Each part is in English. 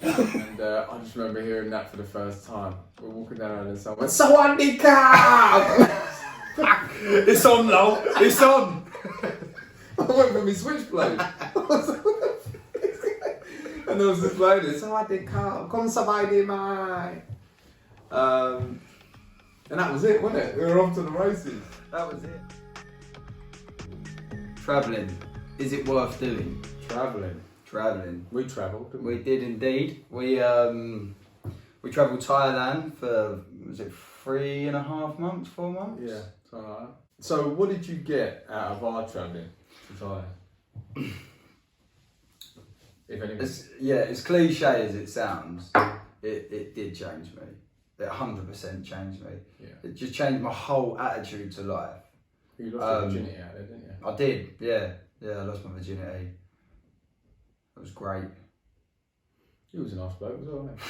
And I just remember hearing that for the first time. We're walking down and someone went, Sawadee-ka! It's on, lol. It's on. I went for my switchblade. And there was this lady, Sawadee-ka, come Sawadee, mate. And that was it, wasn't it? We were off to the races. That was it. Travelling. Is it worth doing? Travelling. We travelled, didn't we? We did indeed. We travelled Thailand for, was it 3.5 months, 4 months? Yeah, something like that. So what did you get out of our travelling to Thailand? If anything. As cliche as it sounds, it did change me. It 100% changed me. Yeah. It just changed my whole attitude to life. You lost your virginity out there, didn't you? I did, yeah. Yeah, I lost my virginity. It was great. He was a nice bloke as well, wasn't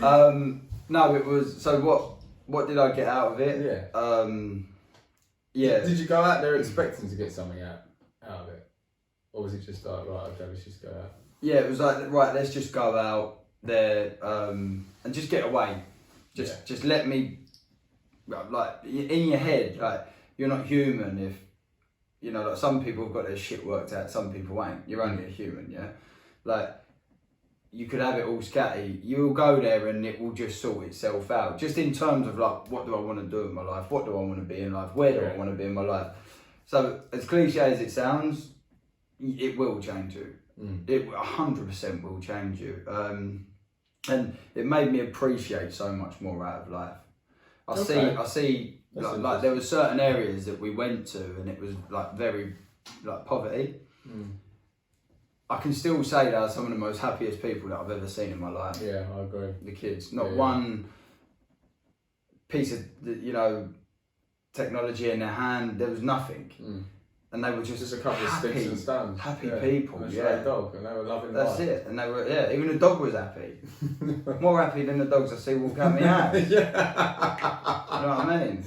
he? No, it was, so what did I get out of it? Yeah. Yeah. Did you go out there expecting to get something out of it? Or was it just like, right, okay, let's just go out? Yeah, it was like, right, let's just go out there and just get away. Just let me, like, in your head, like, you're not human if, you know, like some people have got their shit worked out, some people ain't. You're only a human, yeah? Like, you could have it all scatty. You'll go there and it will just sort itself out. Just in terms of like, what do I want to do in my life? What do I want to be in life? Where do I want to be in my life? So as cliche as it sounds, it will change you. It 100% will change you. And it made me appreciate so much more out of life. I see like there were certain areas that we went to and it was like very like poverty. I can still say they are some of the most happiest people that I've ever seen in my life. Yeah, I agree. The kids, not one piece of, you know, technology in their hand. There was nothing, and they were just a couple happy, of sticks and stones. Happy people. And a dog, and they were loving That's life. it, and they were even the dog was happy. More happy than the dogs I see walk out my house. Yeah. You know what I mean?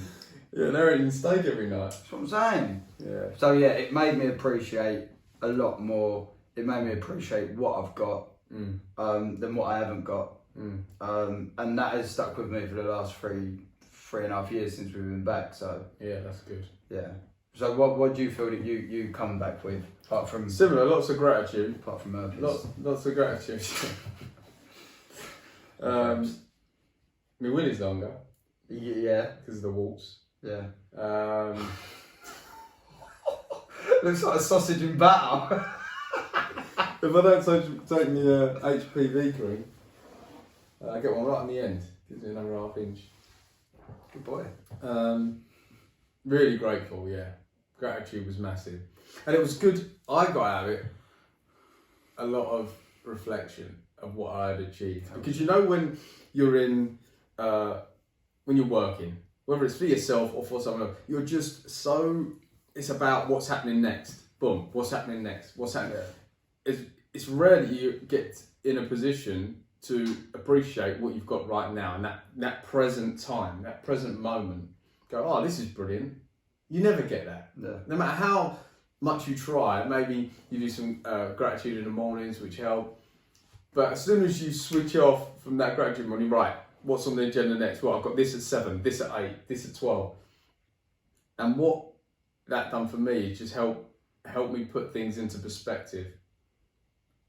Yeah, they're eating steak every night. That's what I'm saying. Yeah. So yeah, it made me appreciate a lot more. It made me appreciate what I've got than what I haven't got. And that has stuck with me for the last 3.5 years since we've been back. So yeah, that's good. Yeah. So what do you feel that you come back with apart from similar? Lots of gratitude. Apart from herpes. Lots of gratitude. My willy's longer. Yeah. Because of the warts. Yeah. Looks like a sausage in batter. If I don't take the HPV cream, I get one right on the end. Gives me another ½ inch. Good boy. Really grateful, yeah. Gratitude was massive. And it was good. I got out of it a lot of reflection of what I had achieved. Because you know when you're when you're working, whether it's for yourself or for someone else, you're just so, it's about what's happening next. Boom, what's happening next? What's happening? It's rare that you get in a position to appreciate what you've got right now and that present time, that present moment. Go, oh, this is brilliant. You never get that. Yeah. No matter how much you try, maybe you do some gratitude in the mornings, which help. But as soon as you switch off from that gratitude morning, right, what's on the agenda next? Well, I've got this at 7, this at 8, this at 12. And what that done for me is just help me put things into perspective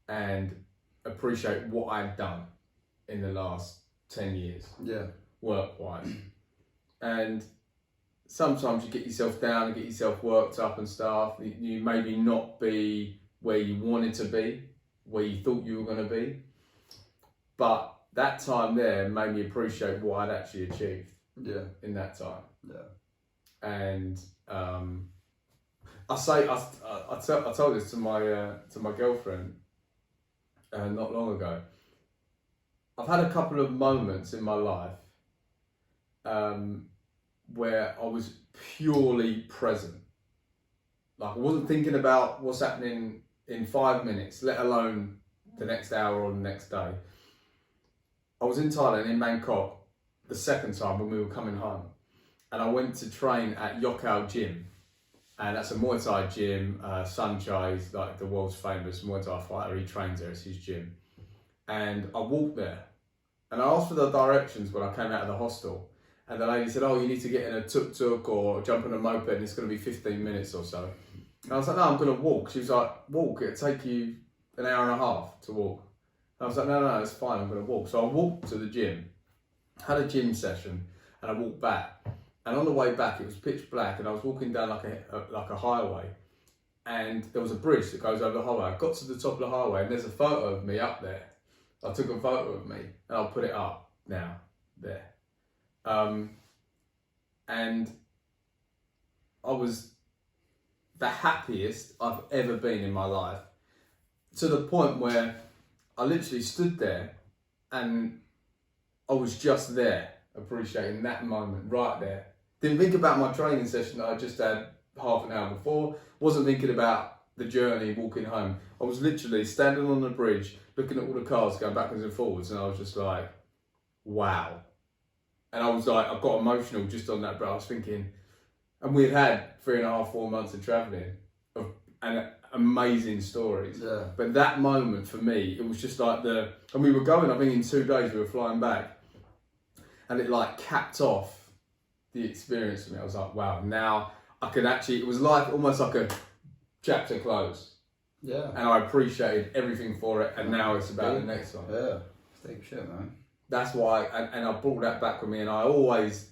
and appreciate what I've done in the last 10 years. Yeah. Work-wise. And sometimes you get yourself down and get yourself worked up and stuff. You maybe not be where you wanted to be, where you thought you were going to be. But that time there made me appreciate what I'd actually achieved. Yeah. In that time. Yeah. And I told this to my girlfriend not long ago. I've had a couple of moments in my life where I was purely present. Like I wasn't thinking about what's happening in 5 minutes, let alone the next hour or the next day. I was in Thailand, in Bangkok, the second time when we were coming home. And I went to train at Yokkao Gym. And that's a Muay Thai gym. Sanjay is like the world's famous Muay Thai fighter. He trains there, it's his gym. And I walked there and I asked for the directions when I came out of the hostel. And the lady said, oh, you need to get in a tuk-tuk or jump on a moped and it's going to be 15 minutes or so. And I was like, no, I'm going to walk. She was like, walk, it'll take you an hour and a half to walk. And I was like, no, it's fine, I'm going to walk. So I walked to the gym, had a gym session, and I walked back. And on the way back, it was pitch black and I was walking down like a highway. And there was a bridge that goes over the highway. I got to the top of the highway and there's a photo of me up there. I took a photo of me and I'll put it up now, there. And I was the happiest I've ever been in my life, to the point where I literally stood there and I was just there, appreciating that moment right there. Didn't think about my training session that I just had half an hour before, wasn't thinking about the journey walking home. I was literally standing on the bridge looking at all the cars going backwards and forwards, and I was just like, wow. And I was like, I got emotional just on that, but I was thinking, and we had 3.5, 4 months of travelling and amazing stories. Yeah. But that moment for me, it was just like and we were going, I think in 2 days we were flying back, and it like capped off the experience for me. I was like, wow, now I could actually, it was like almost like a chapter closed. Yeah. And I appreciated everything for it, and now it's about the next one. Yeah. Deep shit, man. That's why, and I brought that back with me, and I always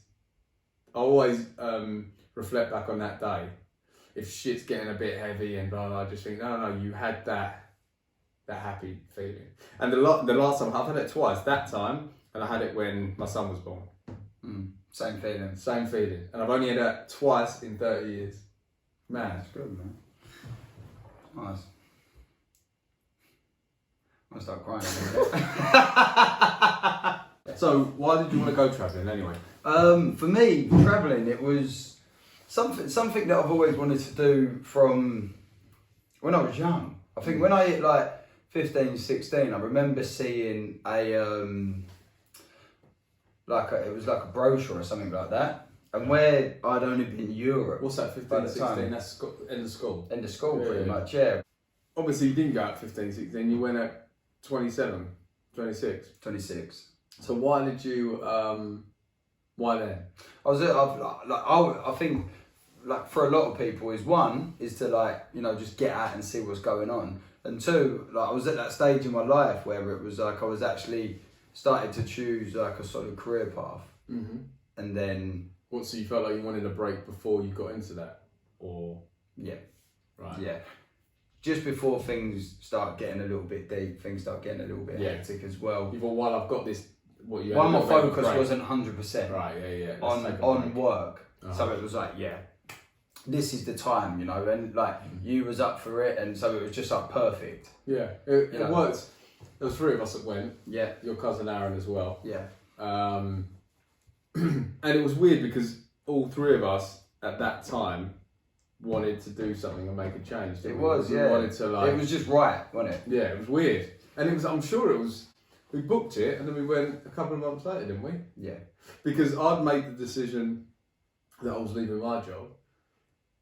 reflect back on that day. If shit's getting a bit heavy and blah, blah, I just think, no, you had that happy feeling. And the last time, I've had it twice, that time, and I had it when my son was born. Same feeling. Same feeling. And I've only had that twice in 30 years. Man. That's good, man. Nice. I'm gonna start crying a bit. So, why did you want to go travelling anyway? For me, travelling, it was something that I've always wanted to do from when I was young. I think when I hit like 15, 16, I remember seeing it was like a brochure or something like that. And where I'd only been in Europe. What's that, 15, 16? That's end of school? End of school, pretty much, yeah. Obviously, you didn't go at 15, 16, you went at 27, 26. 26. So why did you, why then? I think, like, for a lot of people, one is to, like, you know, just get out and see what's going on. And two, like, I was at that stage in my life where it was like I was actually started to choose like a sort of career path. Mm-hmm. And then... What, so you felt like you wanted a break before you got into that? Or? Yeah. Right. Yeah. Just before things start getting a little bit deep, things start getting a little bit hectic as well. You thought, while I've got this, what you While my focus wasn't 100% right, yeah. on work. So it was like, this is the time, you know, and like you was up for it, and so it was just like perfect. Yeah, it worked. There was 3 of us that went. Yeah. Your cousin Aaron as well. Yeah. And it was weird because all 3 of us at that time wanted to do something and make a change. It was, yeah. Wanted to, like, it was just right, wasn't it? Yeah, it was weird. And it was, I'm sure it was, we booked it and then we went a couple of months later, didn't we? Yeah. Because I'd made the decision that I was leaving my job.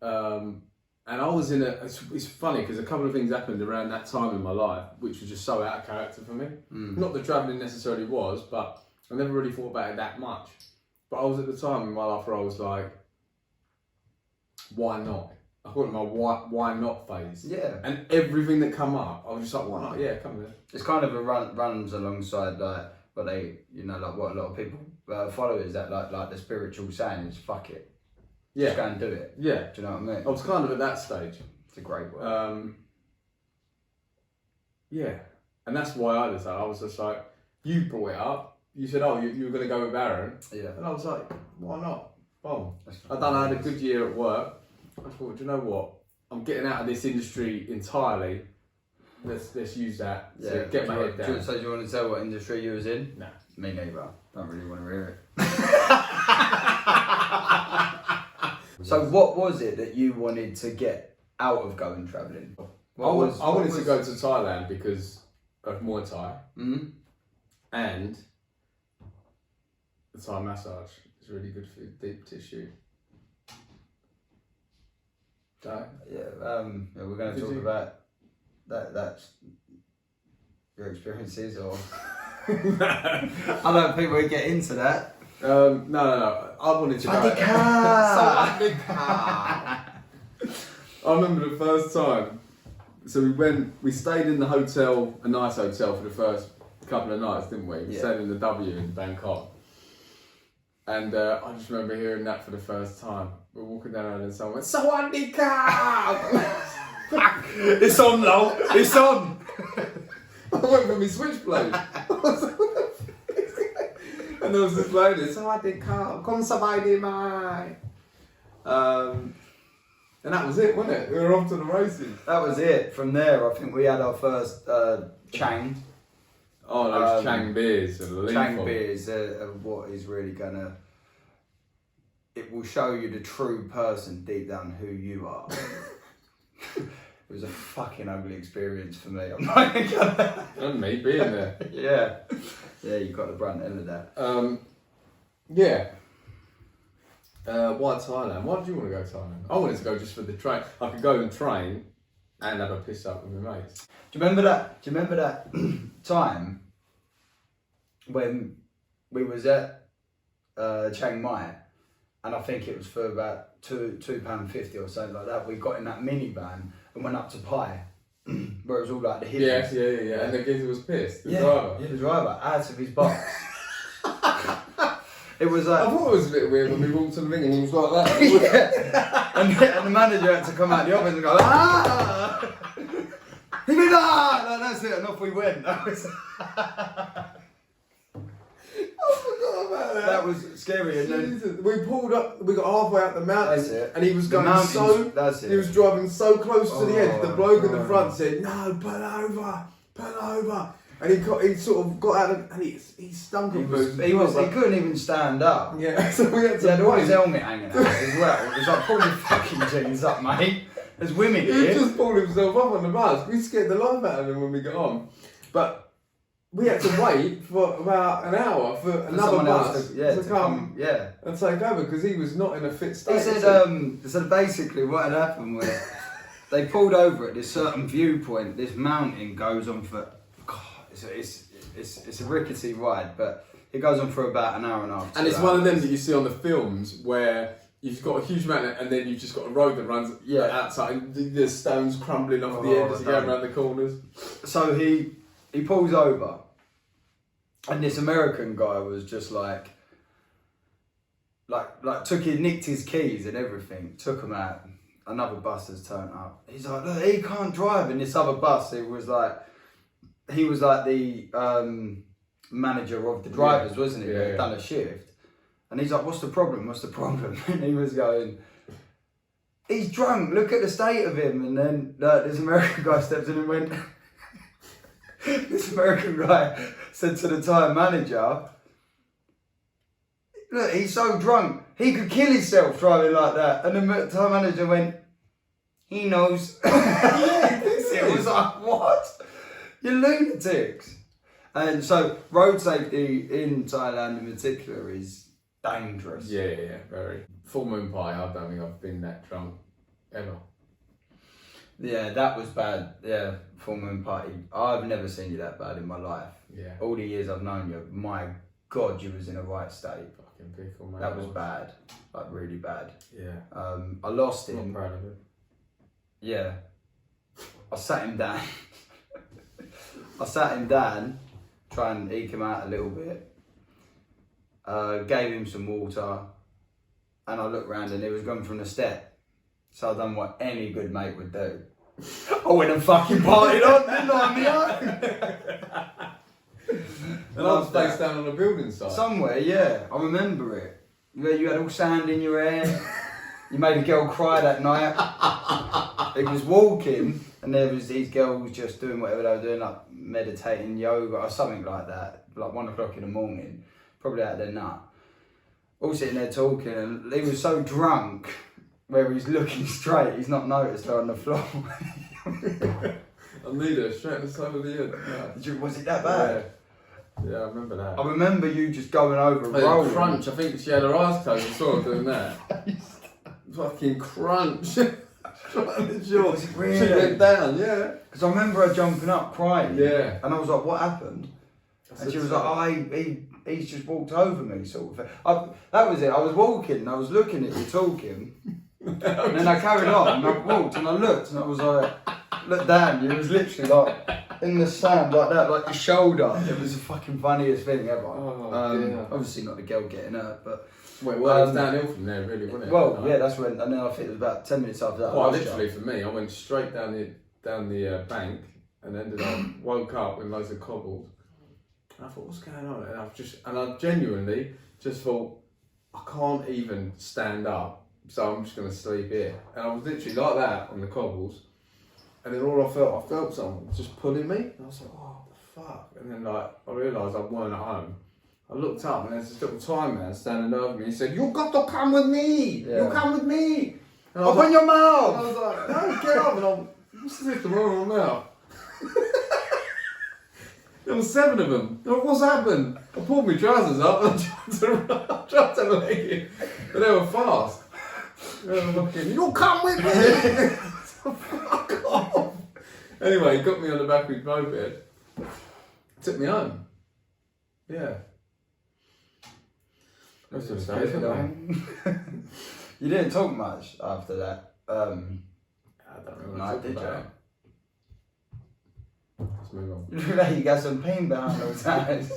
And I was it's funny because a couple of things happened around that time in my life, which was just so out of character for me. Not that travelling necessarily was, but I never really thought about it that much. But I was at the time in my life where I was like, why not? I call it my why not phase. Yeah. And everything that come up, I was just like, why not? Yeah, come there. It's kind of a runs alongside like what they, you know, like what a lot of people follow is that like the spiritual saying is fuck it. Yeah. Just go and do it. Yeah. Do you know what I mean? I was kind of at that stage. It's a great word. Yeah. And that's why I decided. I was just like, you brought it up. You said, oh, you were going to go with Aaron. Yeah. And I was like, why not? Boom. I had a good year at work. I thought, do you know what? I'm getting out of this industry entirely. Let's use that to get my head down. So do you want to tell what industry you was in? Nah. Me neither. Don't really want to hear it. So what was it that you wanted to get out of going travelling? I wanted to go to Thailand because of Muay Thai. Mm-hmm. And the Thai massage is really good for deep tissue. No. Yeah, we're going to talk about that's your experiences, or I don't think we get into that. No. I wanted to go. I remember the first time. So we stayed in the hotel, a nice hotel, for the first couple of nights, didn't we? We stayed in the W in Bangkok. And I just remember hearing that for the first time. We're walking down and someone went, Sawadee Ka! It's on, lol. It's on. I went for my switchblade. And there was this lady, Sawadee Ka, come Sawadee Mai. And that was it, wasn't it? We were off to the races. That was it. From there, I think we had our first Chang. Oh, those Chang beers. Chang beers are what is really gonna... It will show you the true person deep down who you are. It was a fucking ugly experience for me. I'm not gonna... And me being there. Yeah, you got the brunt end of that. Yeah. Why Thailand? Why did you want to go to Thailand? I wanted to go just for the train. I could go and train and have a piss up with my mates. Do you remember that time when we was at Chiang Mai, and I think it was for about £2.50 or something like that. We got in that minivan and went up to Pai, where it was all like the hippies. Yeah. And the geezer was pissed. The driver. Yeah, the driver out of his box. It was like... I thought it was a bit weird when we walked to the ring and he was like that. Yeah. And the manager had to come out the office and go, ah! He went, ah! No, that's it, and off we went. That was... I forgot about that. That was scary. And then we pulled up, we got halfway up the mountain, that's it. And he was going that's it. He was driving so close to the edge. The bloke in the God. front said, "No, pull over." And he sort of got out and he stunk of booze. He couldn't even stand up. Yeah, so we had He had all his wait. helmet hanging out as well. It was like, pull your fucking jeans up, mate. There's women He here. just pulled himself up on the bus. We scared the life out of him when we got on. But we had to wait for about an hour for another bus to come and take over because he was not in a fit state. He said, so basically what had happened was they pulled over at this certain viewpoint. This mountain goes on for, God, it's a rickety ride, but it goes on for about an hour and a half. And it's one of them that you see on the films where you've got a huge mountain and then you've just got a road that runs outside and there's stones crumbling off the end as you go around the corners. So he pulls over and this American guy was just like nicked his keys and everything, took him out. Another bus has turned up. He's like, look, he can't drive. And this other bus, he was like the manager of the drivers, wasn't he? They'd done a shift. And he's like, what's the problem? And he was going, he's drunk, look at the state of him. And then this American guy steps in and went, this American guy said to the Thai manager, look, he's so drunk, he could kill himself driving like that. And the Thai manager went, he knows. It was like, what? You're lunatics. And so road safety in Thailand in particular is dangerous. Yeah, very. Full moon pie, I don't think I've been that drunk ever. Yeah, that was bad. Yeah, full moon party. I've never seen you that bad in my life. Yeah. All the years I've known you, my God, you was in a right state. Fucking pickle, man. That was bad. Like really bad. Yeah. I lost him. Not proud of it. Yeah. I sat him down. Try and eke him out a little bit. Gave him some water. And I looked round and he was going from the step. So I done what any good mate would do. I went and fucking partied on, didn't I? And I was face down on a building site. Somewhere, yeah. I remember it. You had all sand in your hair. You made a girl cry that night. He was walking and there was these girls just doing whatever they were doing, like meditating, yoga or something like that. Like 1 o'clock in the morning. Probably out of their nut. All sitting there talking and he was so drunk where he's looking straight, he's not noticed her on the floor. I need her straight in the side of the head. Yeah. Was it that bad? Yeah, I remember that. I remember you just going over and Hey, rolling. crunch, I think she had her eyes closed and saw her doing that. Fucking crunch. Sure. Was it really? She went down, yeah. Because I remember her jumping up crying. Yeah. And I was like, what happened? And she was like, he's just walked over me, sort of thing. That was it. I was walking and I was looking at you talking. And then I carried on and I walked and I looked and I was like, look down, you was literally like in the sand like that, like your shoulder. It was the fucking funniest thing ever. Oh, obviously not the girl getting hurt, but... Wait, well, it was downhill from there, really, wasn't it? Well, yeah, that's when, and then I think it was about 10 minutes after that. Well, literally for me, I went straight down the bank and ended up, woke up with loads of cobbles. And I thought, what's going on? And I genuinely just thought, I can't even stand up, so I'm just going to sleep here. And I was literally like that on the cobbles. And then all I felt someone just pulling me. And I was like, oh, what the fuck? And then like, I realised I weren't at home. I looked up and there's this little Thai man standing over me. He said, "You got to come with me. Yeah. You come with me." And I was Open like, your and I mouth! was like, "No, get up!" And I'm sitting on my mouth. There were 7 of them. I went, what's happened? I pulled my trousers up and I tried to leg it, but they were fast. They were fucking, "You come with me." Fuck off. Anyway, he got me on the back of his moped. Took me home. Yeah. That's what I say. You didn't talk much after that. I don't know what No, to did talk about. Let's move on. You got some pain behind those eyes.